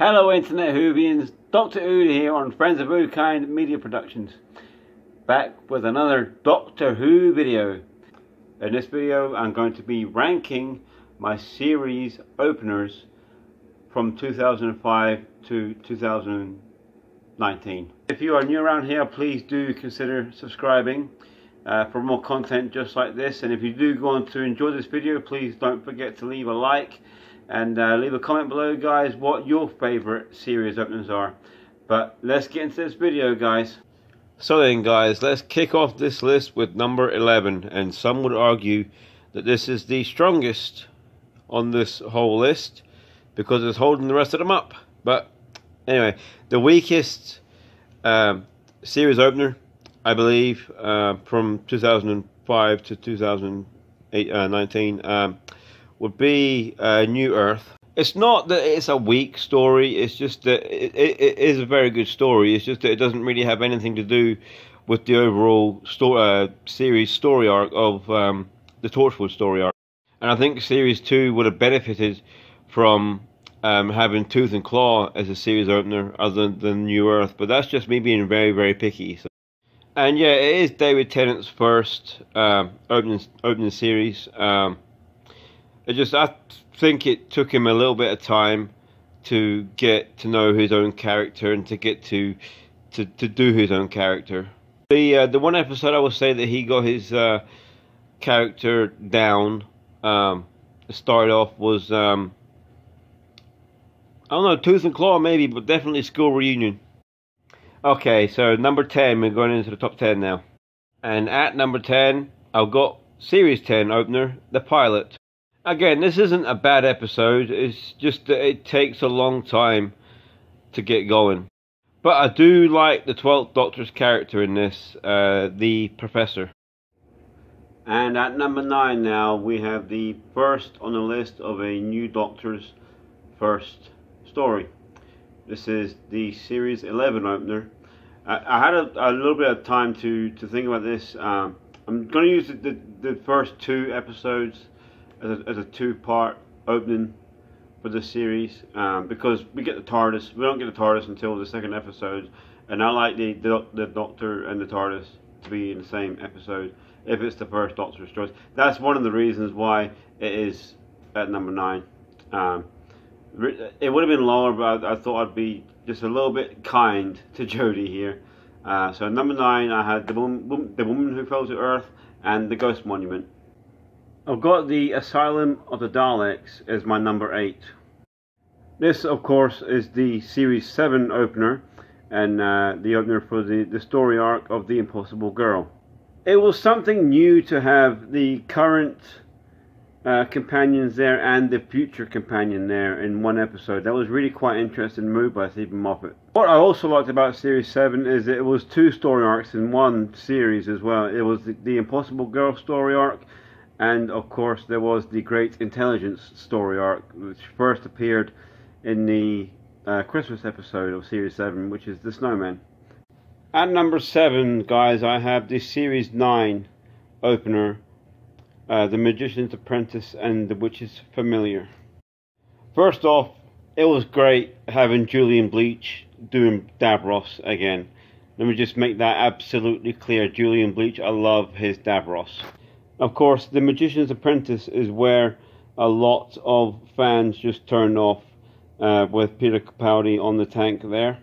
Hello Internet Whovians, Dr. Ood here on Friends of Ood-Kind Media Productions. Back with another Doctor Who video. In this video I'm going to be ranking my series openers from 2005 to 2019. If you are new around here, please do consider subscribing for more content just like this. And if you do go on to enjoy this video, please don't forget to leave a like. And leave a comment below, guys, what your favourite series openers are. But let's get into this video, guys. So then, guys, let's kick off this list with number 11. And some would argue that this is the strongest on this whole list because it's holding the rest of them up. But anyway, the weakest series opener, I believe, from 2005 to 2019. Would be New Earth. It's not that it's a weak story, it's just that it is a very good story. It's just that it doesn't really have anything to do with the overall series story arc of the Torchwood story arc. And I think Series 2 would have benefited from having Tooth and Claw as a series opener other than New Earth, but that's just me being very, very picky. So. And yeah, it is David Tennant's first opening series. I think it took him a little bit of time to get to know his own character and to get to do his own character. The one episode I will say that he got his character down to start off was I don't know, Tooth and Claw maybe, but definitely School Reunion. Okay, so number 10, we're going into the top 10 now. And at number 10, I've got Series 10 opener, The Pilot. Again, this isn't a bad episode, it's just that it takes a long time to get going. But I do like the 12th Doctor's character in this, the Professor. And at number 9 now, we have the first on the list of a new Doctor's first story. This is the Series 11 opener. I had a little bit of time to think about this. I'm going to use the first 2 episodes as a 2-part opening for the series, because we get the TARDIS. We don't get the TARDIS until the 2nd episode, and I like the Doctor and the TARDIS to be in the same episode if it's the first Doctor's choice. That's one of the reasons why it is at number 9. It would have been lower, but I thought I'd be just a little bit kind to Jodie here. So at number 9 I had the woman who fell to Earth and the Ghost Monument. I've got the Asylum of the Daleks as my number 8. This, of course, is the Series 7 opener, and the opener for the story arc of the Impossible Girl. It was something new to have the current companions there and the future companion there in one episode. That was really quite interesting move by Stephen Moffat. What I also liked about Series 7 is that it was 2 story arcs in one series as well. It was the Impossible Girl story arc, and of course there was the Great Intelligence story arc, which first appeared in the Christmas episode of Series 7, which is The Snowman. At number 7, guys, I have the Series 9 opener, The Magician's Apprentice and The Witch's Familiar. First off, it was great having Julian Bleach doing Davros again. Let me just make that absolutely clear. Julian Bleach, I love his Davros. Of course, The Magician's Apprentice is where a lot of fans just turned off with Peter Capaldi on the tank there.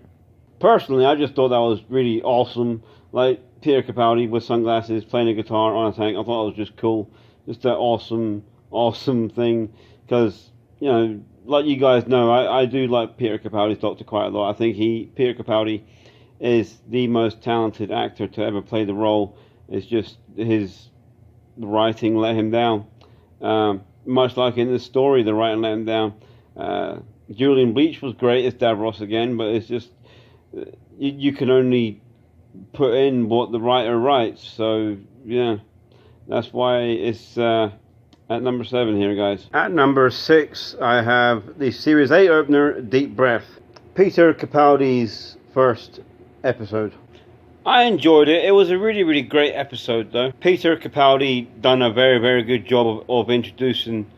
Personally, I just thought that was really awesome. Like Peter Capaldi with sunglasses playing a guitar on a tank. I thought it was just cool. Just that awesome thing. Because, you know, like you guys know, I do like Peter Capaldi's Doctor quite a lot. I think Peter Capaldi is the most talented actor to ever play the role. It's just the writing let him down. Much like in the story, the writing let him down. Julian Bleach was great as Davros again, but it's just you can only put in what the writer writes. So yeah, that's why it's at number 7 here, guys. At number 6, I have the Series 8 opener, Deep Breath. Peter Capaldi's first episode. I enjoyed it. It was a really, really great episode, though. Peter Capaldi done a very, very good job of introducing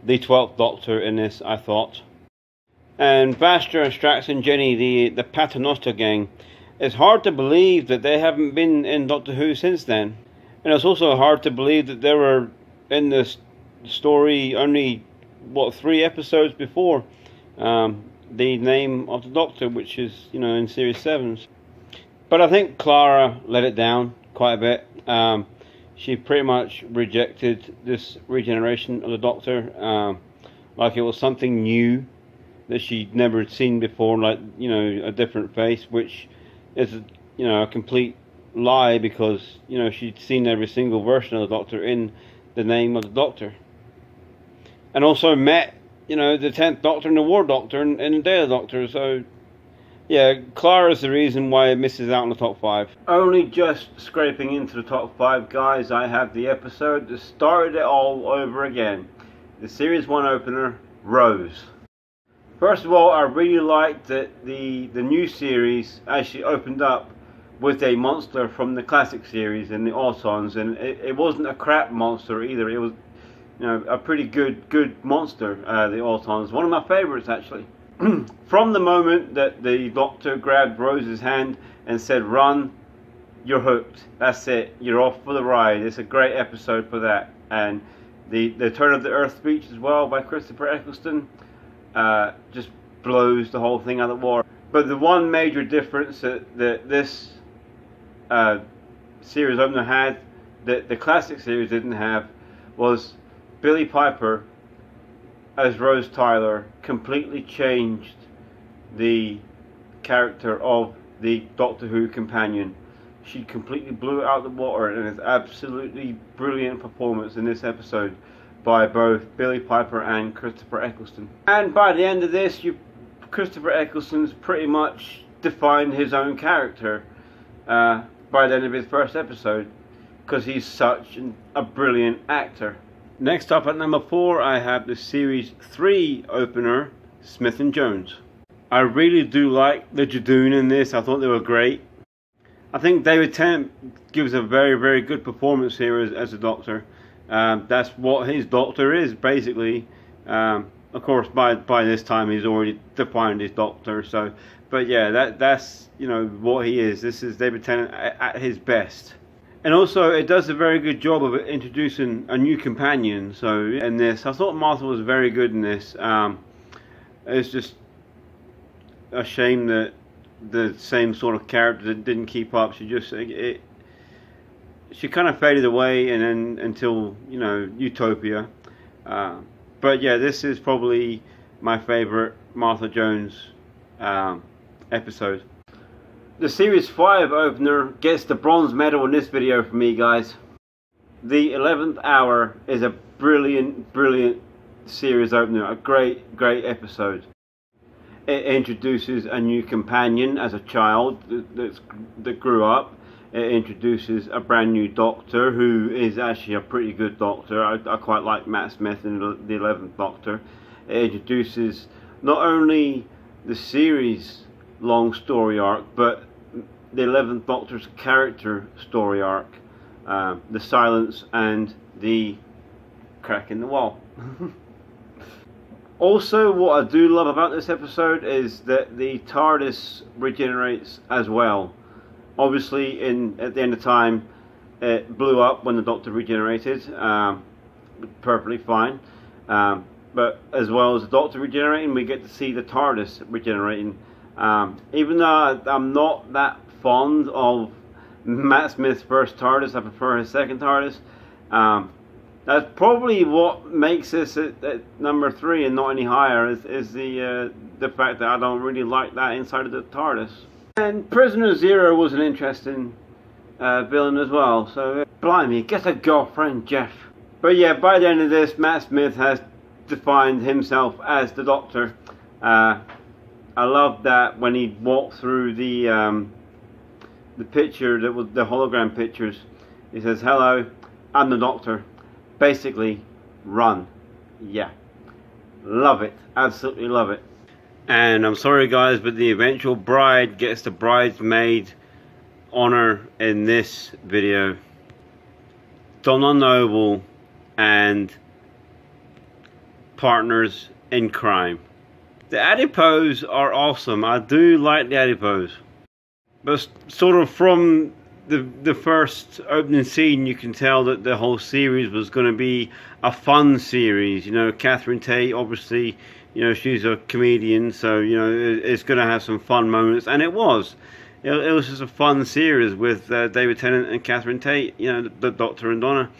the 12th Doctor in this, I thought. And Vastra, Strax and Jenny, the Paternoster gang, it's hard to believe that they haven't been in Doctor Who since then. And it's also hard to believe that they were in this story only, what, 3 episodes before the name of the Doctor, which is, you know, in Series 7. But I think Clara let it down quite a bit. She pretty much rejected this regeneration of the Doctor, like it was something new that she'd never seen before, like, you know, a different face, which is, you know, a complete lie, because, you know, she'd seen every single version of the Doctor in the name of the Doctor. And also met, you know, the 10th Doctor and the War Doctor and the Day of the Doctor, so yeah, Clara's the reason why it misses out on the top 5. Only just scraping into the top 5, guys, I have the episode that started it all over again. The Series 1 opener, Rose. First of all, I really liked that the new series actually opened up with a monster from the classic series in the Autons, and it wasn't a crap monster either. It was, you know, a pretty good monster, the Autons. One of my favourites, actually. From the moment that the Doctor grabbed Rose's hand and said, "Run," you're hooked. That's it. You're off for the ride. It's a great episode for that. And the Turn of the Earth speech as well by Christopher Eccleston just blows the whole thing out of the water. But the one major difference that this series opener had, that the classic series didn't have, was Billie Piper as Rose Tyler completely changed the character of the Doctor Who companion. She completely blew it out of the water, and it's absolutely brilliant performance in this episode by both Billie Piper and Christopher Eccleston. And by the end of this, Christopher Eccleston's pretty much defined his own character by the end of his first episode, because he's such a brilliant actor. Next up at number 4, I have the Series 3 opener, Smith and Jones. I really do like the Judoon in this. I thought they were great. I think David Tennant gives a very good performance here as a Doctor. That's what his Doctor is, basically. Of course, by this time he's already defined his Doctor. So, but yeah, that's, you know, what he is. This is David Tennant at his best. And also, it does a very good job of introducing a new companion. So in this, I thought Martha was very good in this. It's just a shame that the same sort of character didn't keep up. She just she kind of faded away, and then until, you know, Utopia. But yeah, this is probably my favorite Martha Jones episode. The Series 5 opener gets the bronze medal in this video for me, guys. The 11th Hour is a brilliant series opener. A great episode. It introduces a new companion as a child that grew up. It introduces a brand new Doctor who is actually a pretty good Doctor. I quite like Matt Smith in the 11th Doctor. It introduces not only the series long story arc, but the 11th Doctor's character story arc, the silence and the crack in the wall. Also, what I do love about this episode is that the TARDIS regenerates as well. Obviously, at the end of time, it blew up when the Doctor regenerated, perfectly fine. But as well as the Doctor regenerating, we get to see the TARDIS regenerating. Even though I'm not that fond of Matt Smith's first TARDIS, I prefer his second TARDIS. That's probably what makes this at number 3 and not any higher, is the fact that I don't really like that inside of the TARDIS. And Prisoner Zero was an interesting villain as well, so blimey, get a girlfriend, Jeff. But yeah, by the end of this, Matt Smith has defined himself as the Doctor. I love that when he walked through the picture, that was the hologram pictures, he says, "Hello, I'm the Doctor. Basically, run." Yeah, love it, absolutely love it. And I'm sorry guys, but the eventual bride gets the bridesmaid honor in this video. Donna Noble and Partners in Crime. The adipose are awesome. I do like the adipose. But sort of from the first opening scene, you can tell that the whole series was going to be a fun series. You know, Catherine Tate, obviously, you know, she's a comedian, so, you know, it's going to have some fun moments. And it was. It was just a fun series with David Tennant and Catherine Tate, you know, the Doctor and Donna.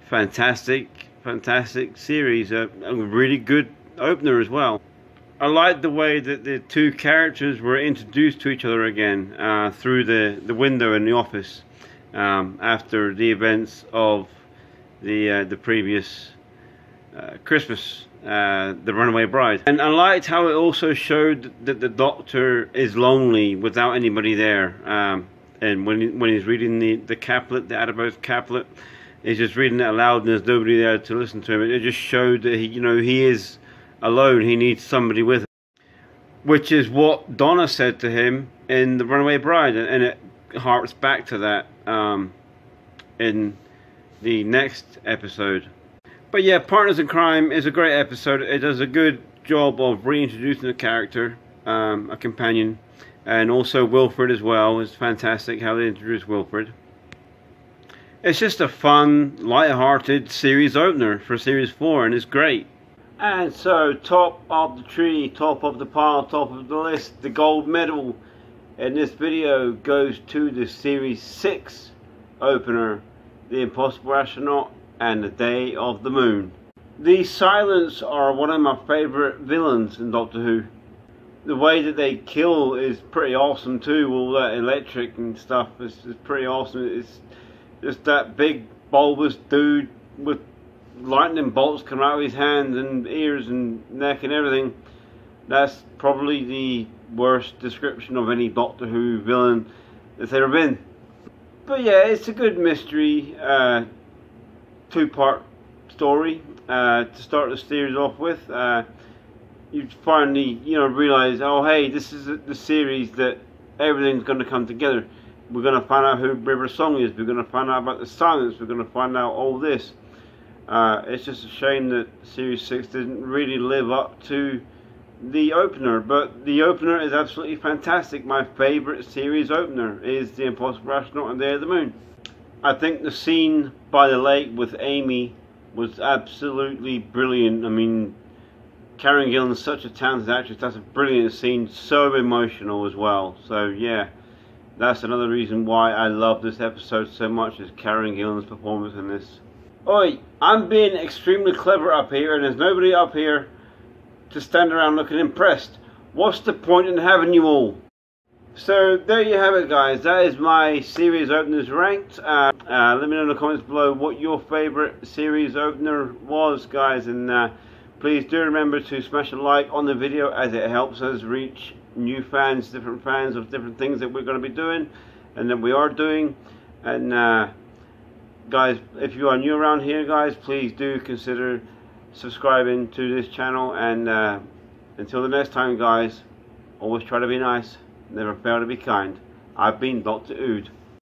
Fantastic series. A really good opener as well. I like the way that the two characters were introduced to each other again through the window in the office after the events of the previous Christmas, the Runaway Bride. And I liked how it also showed that the Doctor is lonely without anybody there. And when he's reading the caplet, the adipose caplet, he's just reading it aloud and there's nobody there to listen to him. It just showed that he is alone. He needs somebody with him, which is what Donna said to him in The Runaway Bride, and it harks back to that in the next episode. But yeah, Partners in Crime is a great episode. It does a good job of reintroducing the character, a companion, and also Wilfred as well. It's fantastic how they introduce Wilfred. It's just a fun, light-hearted series opener for Series 4, and it's great. And so, top of the tree, top of the pile, top of the list, the gold medal in this video goes to the Series 6 opener, The Impossible Astronaut and The Day of the Moon. The Silents are one of my favourite villains in Doctor Who. The way that they kill is pretty awesome too, all that electric and stuff is pretty awesome. It's just that big bulbous dude with lightning bolts coming out of his hands and ears and neck and everything. That's probably the worst description of any Doctor Who villain that's ever been. But yeah, it's a good mystery two-part story to start the series off with. You finally, you know, realize, oh hey, this is the series that everything's going to come together. We're going to find out who River Song is. We're going to find out about the Silence. We're going to find out all this. It's just a shame that Series 6 didn't really live up to the opener, but the opener is absolutely fantastic. My favourite series opener is The Impossible Astronaut and Day of the Moon. I think the scene by the lake with Amy was absolutely brilliant. I mean, Karen Gillan's such a talented actress. That's a brilliant scene, so emotional as well. So yeah, that's another reason why I love this episode so much, is Karen Gillan's performance in this. Oi, I'm being extremely clever up here and there's nobody up here to stand around looking impressed. What's the point in having you all? So there you have it, guys. That is my series openers ranked. Let me know in the comments below what your favourite series opener was, guys, and please do remember to smash a like on the video, as it helps us reach new fans, different fans of different things that we're going to be doing and that we are doing. And guys, if you are new around here, guys, please do consider subscribing to this channel. And until the next time, guys, always try to be nice, never fail to be kind. I've been Dr. Ood.